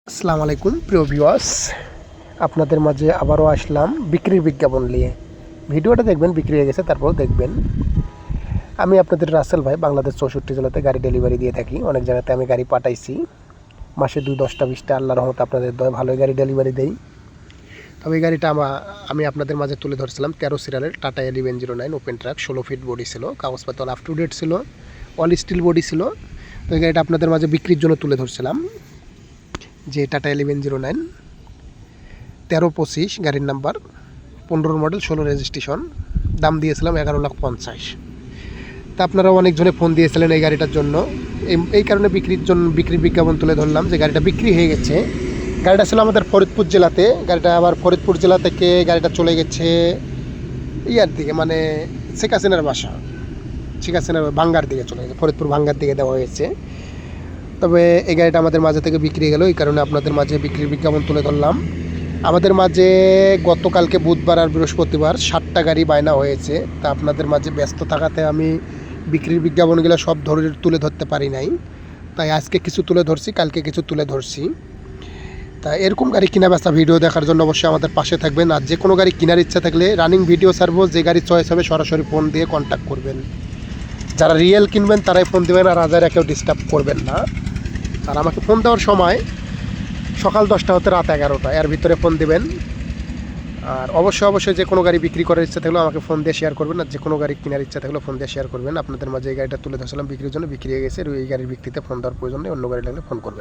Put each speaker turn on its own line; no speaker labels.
আসসালামু আলাইকুম প্রিয় ভিউয়ার্স, আপনাদের মাঝে আবারও আসলাম বিক্রির বিজ্ঞাপন নিয়ে। ভিডিওটা দেখবেন, বিক্রি হয়ে গেছে তারপর দেখবেন। আমি আপনাদের রাসেল ভাই, বাংলাদেশ 64 জেলাতে গাড়ি ডেলিভারি দিয়ে থাকি। অনেক জায়গাতে আমি গাড়ি পাঠাইছি, মাসে 2-10টা 20টা আল্লাহর রহমতে আপনাদের দয় ভালোই গাড়ি ডেলিভারি দেই। তবে এই গাড়িটা আমি আপনাদের মাঝে তুলে ধরছিলাম 13 সিরিয়ালের Tata 1109 open truck, 16 feet body ছিল, কাগজপত্র আপ টু ডেট ছিল, অল স্টিল বডি ছিল। তো এই গাড়িটা আপনাদের মাঝে বিক্রির জন্য তুলে ধরছিলাম, যে টাটা 1109 1325 গাড়ির নাম্বার, 15 মডেল, 16 রেজিস্ট্রেশন। দাম দিয়েছিলাম 11,50,000। তা আপনারা অনেকজনে ফোন দিয়েছিলেন এই গাড়িটার জন্য। এই কারণে বিক্রির বিজ্ঞাপন তুলে ধরলাম যে গাড়িটা বিক্রি হয়ে গেছে। গাড়িটা ছিল আমাদের ফরিদপুর জেলাতে। গাড়িটা আবার ফরিদপুর জেলা থেকে গাড়িটা চলে গেছে ইয়ার দিকে, মানে শেখ হাসিনার বাসা, শেখ হাসিনার ভাঙ্গার দিকে চলে গেছে, ফরিদপুর ভাঙ্গার দিকে দেওয়া হয়েছে। তবে এই গাড়িটা আমাদের মাঝে থেকে বিক্রি গেল, এই কারণে আপনাদের মাঝে বিক্রির বিজ্ঞাপন তুলে ধরলাম। আমাদের মাঝে গতকালকে বুধবার আর বৃহস্পতিবার 7টা গাড়ি বায়না হয়েছে। তা আপনাদের মাঝে ব্যস্ত থাকাতে আমি বিক্রির বিজ্ঞাপনগুলো সব তুলে ধরতে পারি নাই। তাই আজকে কিছু তুলে ধরছি, কালকে কিছু তুলে ধরছি। তা এরকম গাড়ি কিনা বেচা ভিডিও দেখার জন্য অবশ্যই আমাদের পাশে থাকবেন। আর যে কোনো গাড়ি কেনার ইচ্ছা থাকলে রানিং ভিডিও ছাড়বো, যে গাড়ি চয়েস হবে সরাসরি ফোন দিয়ে কন্ট্যাক্ট করবেন। যারা রিয়েল কিনবেন তারাই ফোন দেবেন, আর আজারে কেউ ডিস্টার্ব করবেন না। আর আমাকে ফোন দেওয়ার সময় সকাল 10টা হতে রাত 11টা, এর ভিতরে ফোন দেবেন। আর অবশ্যই যে কোনো গাড়ি বিক্রি করার ইচ্ছা থাকলেও আমাকে ফোন দিয়ে শেয়ার করবেন, আর যে কোনো গাড়ি কেনার ইচ্ছা থাকলেও ফোন দিয়ে শেয়ার করবেন। আপনাদের মাঝে এই গাড়িটা তুলে ধরছিলাম বিক্রির জন্য, বিক্রি হয়ে গেছে। এই গাড়ির বিক্রিতে ফোন দেওয়ার প্রয়োজন নেই, অন্য গাড়ি লাগলে ফোন করবেন।